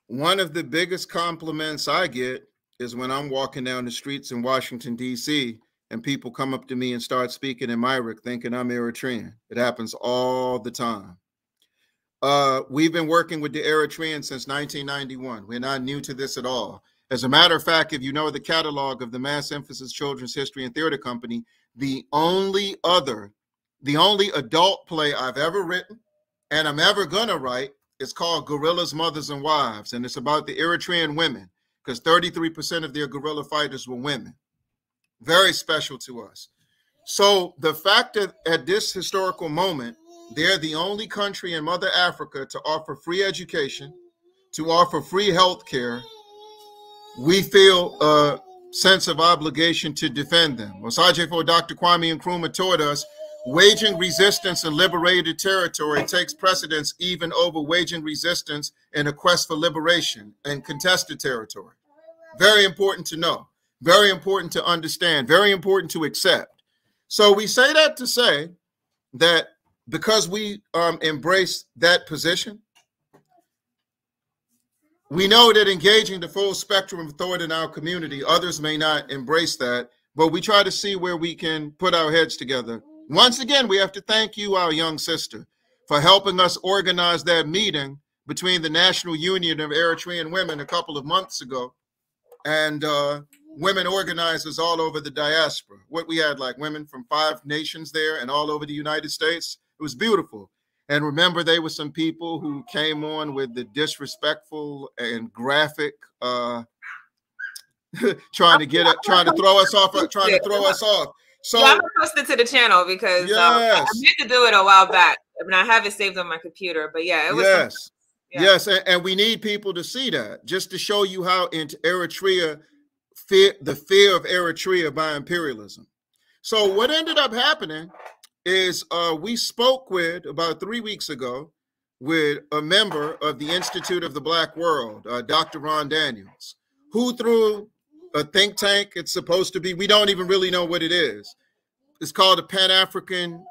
One of the biggest compliments I get is when I'm walking down the streets in Washington, D.C., and people come up to me and start speaking in Myrick thinking I'm Eritrean. It happens all the time. We've been working with the Eritreans since 1991. We're not new to this at all. As a matter of fact, if you know the catalog of the Mass Emphasis Children's History and Theater Company, the only adult play I've ever written and I'm ever gonna write is called Gorillas, Mothers, and Wives. And it's about the Eritrean women, because 33% of their guerrilla fighters were women. Very special to us. So the fact that at this historical moment, they're the only country in Mother Africa to offer free education, to offer free health care, we feel a sense of obligation to defend them. Osajefo Dr. Kwame Nkrumah taught us, waging resistance in liberated territory takes precedence even over waging resistance in a quest for liberation and contested territory. Very important to know, very important to understand, very important to accept. So we say that to say that because we embrace that position, we know that engaging the full spectrum of thought in our community, others may not embrace that, but we try to see where we can put our heads together. Once again, we have to thank you, our young sister, for helping us organize that meeting between the National Union of Eritrean Women a couple of months ago and women organizers all over the diaspora. What we had, like women from 5 nations there and all over the United States. It was beautiful. And remember, there were some people who came on with the disrespectful and graphic, trying to throw us off. So yeah, I'm gonna post it to the channel because I meant to do it a while back, and I have it saved on my computer. But yeah, it was. Yes, and we need people to see that, just to show you how into Eritrea, the fear of Eritrea by imperialism. So what ended up happening is we spoke with, about 3 weeks ago, with a member of the Institute of the Black World, Dr. Ron Daniels, who through a think tank, it's supposed to be, we don't even really know what it is. It's called the Pan-African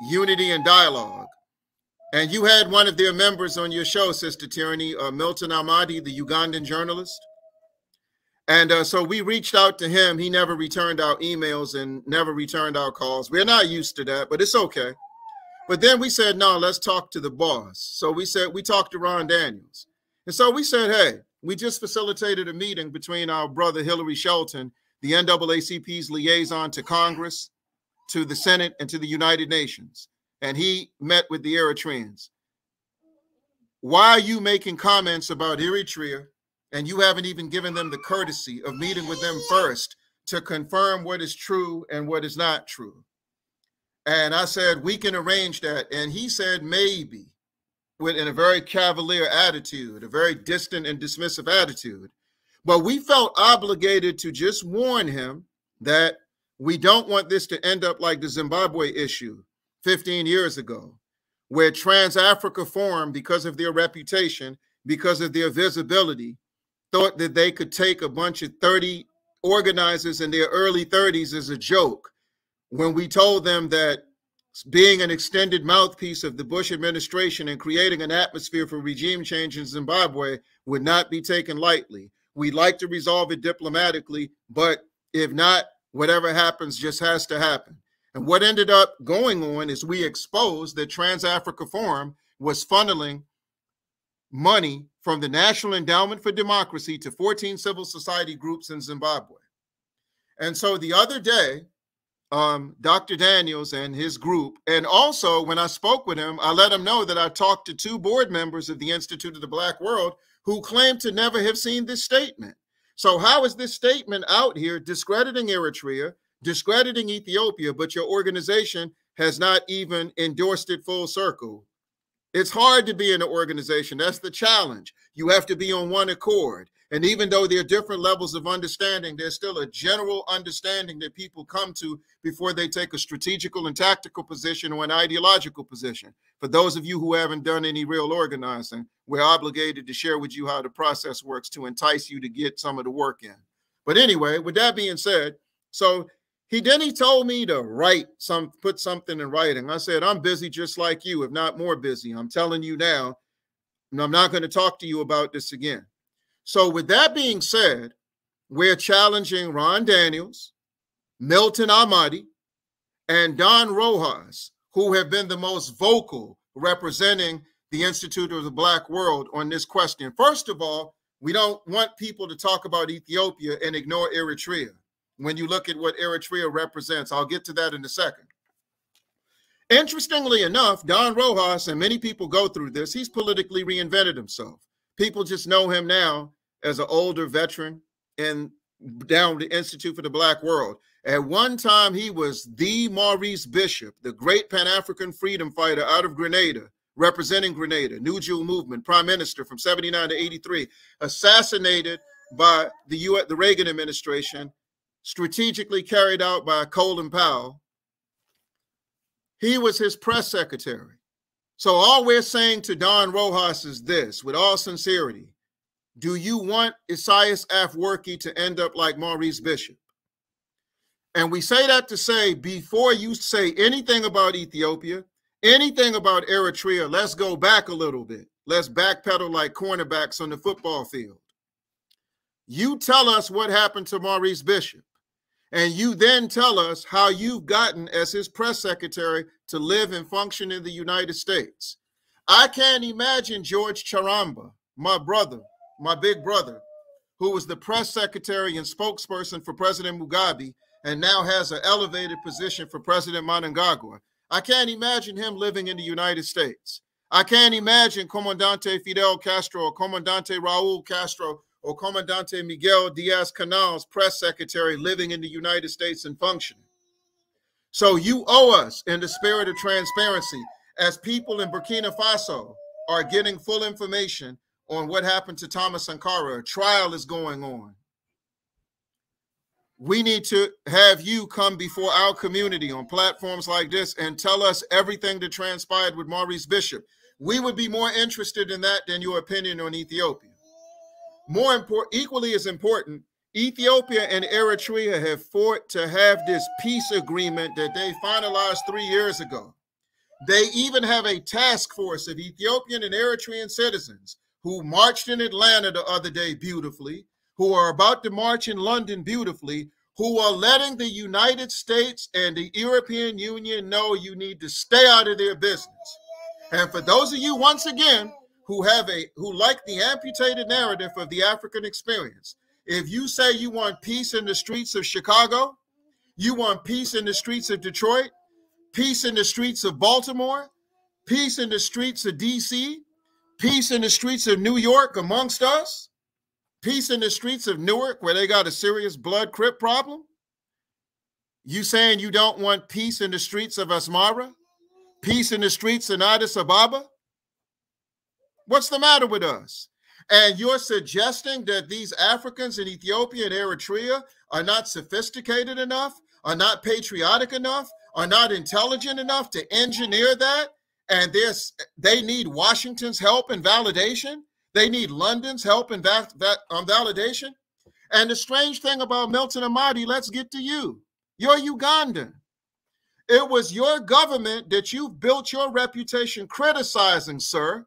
Unity and Dialogue. And you had one of their members on your show, Sister Tyranny, Milton Ahmadi, the Ugandan journalist. And so we reached out to him. He never returned our emails and never returned our calls. We're not used to that, but it's okay. But then we said, no, let's talk to the boss. So we talked to Ron Daniels. And so we said, hey, we just facilitated a meeting between our brother Hillary Shelton, the NAACP's liaison to Congress, to the Senate, and to the United Nations. And he met with the Eritreans. Why are you making comments about Eritrea and you haven't even given them the courtesy of meeting with them first to confirm what is true and what is not true? And I said, we can arrange that. And he said, maybe, in a very cavalier attitude, a very distant and dismissive attitude. But we felt obligated to just warn him that we don't want this to end up like the Zimbabwe issue 15 years ago, where Trans-Africa Forum, because of their reputation, because of their visibility, thought that they could take a bunch of 30 organizers in their early 30s as a joke, when we told them that being an extended mouthpiece of the Bush administration and creating an atmosphere for regime change in Zimbabwe would not be taken lightly. We'd like to resolve it diplomatically, but if not, whatever happens just has to happen. And what ended up going on is we exposed that Trans-Africa Forum was funneling money from the National Endowment for Democracy to 14 civil society groups in Zimbabwe. And so the other day, Dr. Daniels and his group, and also when I spoke with him, I let him know that I talked to 2 board members of the Institute of the Black World who claimed to never have seen this statement. So how is this statement out here discrediting Eritrea, discrediting Ethiopia, but your organization has not even endorsed it full circle? It's hard to be in an organization. That's the challenge. You have to be on one accord. And even though there are different levels of understanding, there's still a general understanding that people come to before they take a strategical and tactical position or an ideological position. For those of you who haven't done any real organizing, we're obligated to share with you how the process works to entice you to get some of the work in. But anyway, with that being said, so he told me to put something in writing. I said, I'm busy just like you, if not more busy. I'm telling you now, and I'm not going to talk to you about this again. So with that being said, we're challenging Ron Daniels, Milton Ahmadi, and Don Rojas, who have been the most vocal representing the Institute of the Black World on this question. First of all, we don't want people to talk about Ethiopia and ignore Eritrea. When you look at what Eritrea represents, I'll get to that in a second. Interestingly enough, Don Rojas, and many people go through this, he's politically reinvented himself. People just know him now as an older veteran and down the Institute for the Black World. At one time, he was the Maurice Bishop, the great Pan-African freedom fighter out of Grenada, representing Grenada, New Jew movement, prime minister from 79 to 83, assassinated by the Reagan administration, strategically carried out by Colin Powell. He was his press secretary. So all we're saying to Don Rojas is this, with all sincerity: do you want Isaias Afwerki to end up like Maurice Bishop? And we say that to say, before you say anything about Ethiopia, anything about Eritrea, let's go back a little bit. Let's backpedal like cornerbacks on the football field. You tell us what happened to Maurice Bishop, and you then tell us how you've gotten, as his press secretary, to live and function in the United States. I can't imagine George Charamba, my brother, my big brother, who was the press secretary and spokesperson for President Mugabe and now has an elevated position for President Mnangagwa. I can't imagine him living in the United States. I can't imagine Comandante Fidel Castro or Comandante Raul Castro or Comandante Miguel Diaz-Canal's press secretary living in the United States and functioning. So you owe us, in the spirit of transparency, as people in Burkina Faso are getting full information on what happened to Thomas Sankara. A trial is going on. We need to have you come before our community on platforms like this and tell us everything that transpired with Maurice Bishop. We would be more interested in that than your opinion on Ethiopia. More important, equally as important, Ethiopia and Eritrea have fought to have this peace agreement that they finalized 3 years ago. They even have a task force of Ethiopian and Eritrean citizens who marched in Atlanta the other day beautifully, who are about to march in London beautifully, who are letting the United States and the European Union know you need to stay out of their business. And for those of you, once again, who like the amputated narrative of the African experience, if you say you want peace in the streets of Chicago, you want peace in the streets of Detroit, peace in the streets of Baltimore, peace in the streets of DC, peace in the streets of New York amongst us, peace in the streets of Newark where they got a serious blood crip problem, you saying you don't want peace in the streets of Asmara, peace in the streets of Addis Ababa? What's the matter with us? And you're suggesting that these Africans in Ethiopia and Eritrea are not sophisticated enough, are not patriotic enough, are not intelligent enough to engineer that, and they need Washington's help and validation? They need London's help and validation? And the strange thing about Milton Ahmadi, let's get to you. You're Ugandan. It was your government that you've built your reputation criticizing, sir,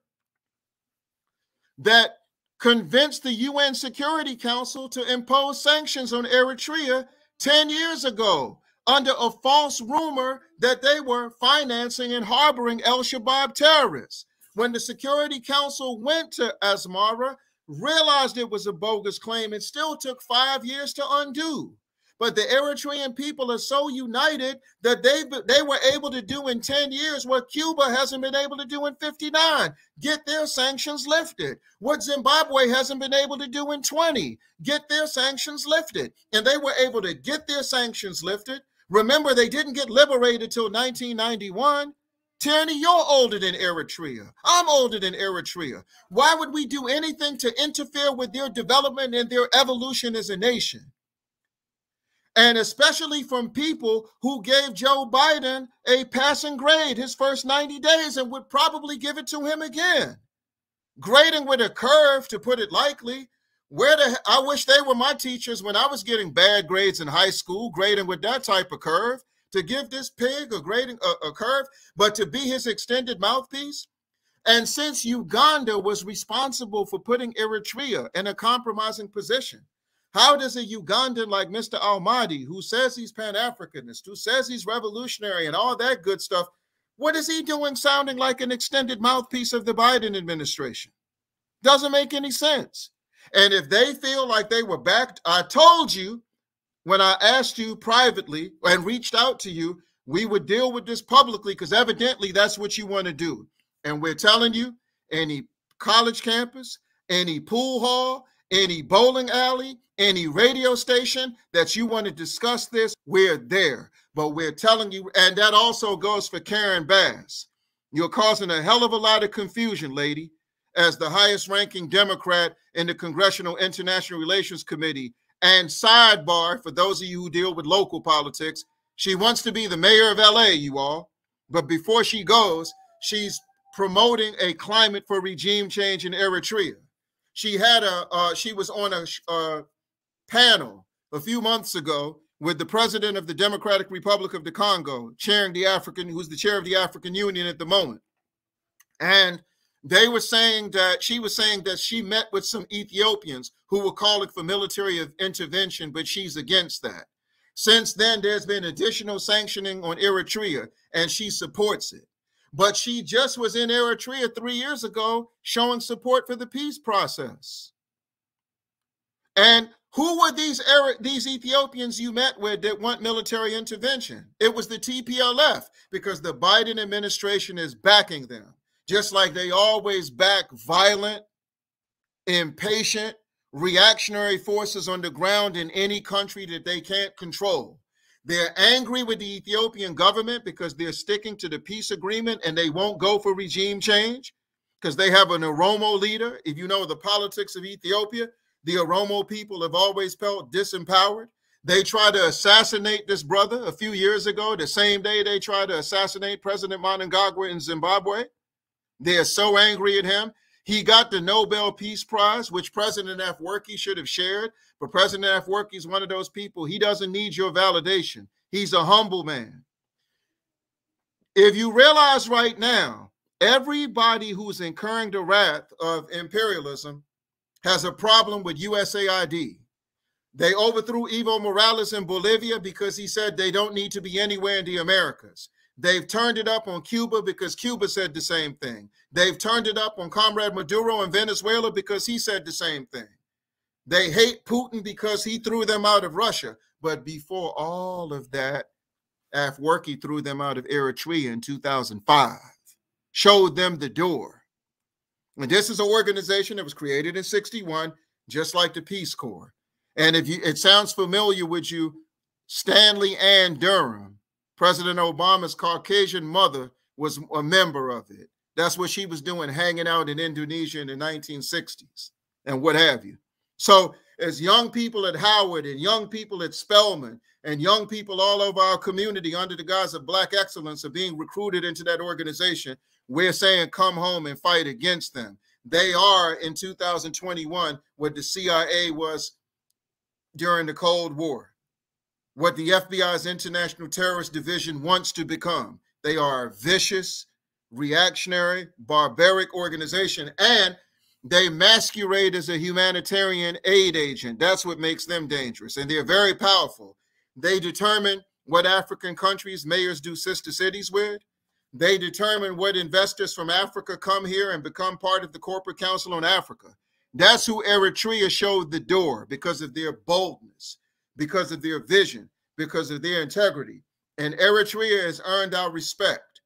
that convinced the UN Security Council to impose sanctions on Eritrea 10 years ago under a false rumor that they were financing and harboring al-Shabaab terrorists. When the Security Council went to Asmara, realized it was a bogus claim, it still took 5 years to undo. But the Eritrean people are so united that they were able to do in 10 years what Cuba hasn't been able to do in 59, get their sanctions lifted. What Zimbabwe hasn't been able to do in 20, get their sanctions lifted. And they were able to get their sanctions lifted. Remember, they didn't get liberated till 1991. Tierney, you're older than Eritrea. I'm older than Eritrea. Why would we do anything to interfere with their development and their evolution as a nation? And especially from people who gave Joe Biden a passing grade his first 90 days and would probably give it to him again. Grading with a curve, to put it lightly. I wish they were my teachers when I was getting bad grades in high school, grading with that type of curve. To give this pig a curve, but to be his extended mouthpiece. And since Uganda was responsible for putting Eritrea in a compromising position, how does a Ugandan like Mr. Almadi, who says he's Pan-Africanist, who says he's revolutionary and all that good stuff, what is he doing sounding like an extended mouthpiece of the Biden administration? Doesn't make any sense. And if they feel like they were backed, I told you when I asked you privately and reached out to you, we would deal with this publicly because evidently that's what you want to do. And we're telling you, any college campus, any pool hall, any bowling alley, any radio station that you want to discuss this, we're there. But we're telling you, and that also goes for Karen Bass. You're causing a hell of a lot of confusion, lady, as the highest ranking Democrat in the Congressional International Relations Committee. And sidebar, for those of you who deal with local politics, she wants to be the mayor of LA, you all. But before she goes, she's promoting a climate for regime change in Eritrea. She was on a panel a few months ago with the president of the Democratic Republic of the Congo, who's the chair of the African Union at the moment. And they were saying that she met with some Ethiopians who were calling for military intervention, but she's against that. Since then, there's been additional sanctioning on Eritrea, and she supports it. But she just was in Eritrea 3 years ago showing support for the peace process. And who were these Ethiopians you met with that want military intervention? It was the TPLF, because the Biden administration is backing them, just like they always back violent, impatient, reactionary forces on the ground in any country that they can't control. They're angry with the Ethiopian government because they're sticking to the peace agreement and they won't go for regime change because they have an Oromo leader. If you know the politics of Ethiopia, the Oromo people have always felt disempowered. They tried to assassinate this brother a few years ago, the same day they tried to assassinate President Mnangagwa in Zimbabwe. They're so angry at him. He got the Nobel Peace Prize, which President Afwerki should have shared. But President Afwerki is one of those people, he doesn't need your validation. He's a humble man. If you realize right now, everybody who's incurring the wrath of imperialism has a problem with USAID. They overthrew Evo Morales in Bolivia because he said they don't need to be anywhere in the Americas. They've turned it up on Cuba because Cuba said the same thing. They've turned it up on Comrade Maduro in Venezuela because he said the same thing. They hate Putin because he threw them out of Russia. But before all of that, Afwerki threw them out of Eritrea in 2005, showed them the door. And this is an organization that was created in 1961, just like the Peace Corps. And if it sounds familiar with you, Stanley Ann Durham, President Obama's Caucasian mother, was a member of it. That's what she was doing, hanging out in Indonesia in the 1960s and what have you. So as young people at Howard and young people at Spelman and young people all over our community under the guise of Black excellence are being recruited into that organization, we're saying come home and fight against them. They are in 2021 what the CIA was during the Cold War, what the FBI's International Terrorist Division wants to become. They are a vicious, reactionary, barbaric organization, and they masquerade as a humanitarian aid agent. That's what makes them dangerous, and they're very powerful. They determine what African countries mayors do sister cities with. They determine what investors from Africa come here and become part of the Corporate Council on Africa. That's who Eritrea showed the door because of their boldness, because of their vision, because of their integrity. And Eritrea has earned our respect.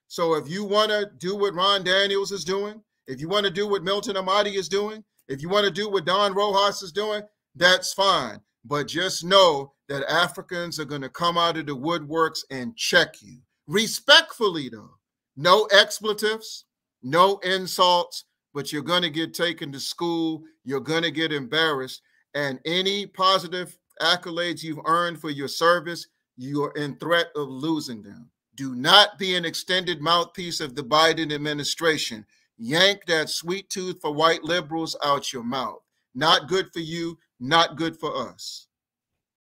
So if you want to do what Ron Daniels is doing, if you want to do what Milton Amati is doing, if you want to do what Don Rojas is doing, that's fine. But just know that Africans are going to come out of the woodworks and check you. Respectfully, though. No expletives, no insults, but you're going to get taken to school. You're going to get embarrassed. And any positive accolades you've earned for your service, you are in threat of losing them. Do not be an extended mouthpiece of the Biden administration. Yank that sweet tooth for white liberals out your mouth. Not good for you, not good for us.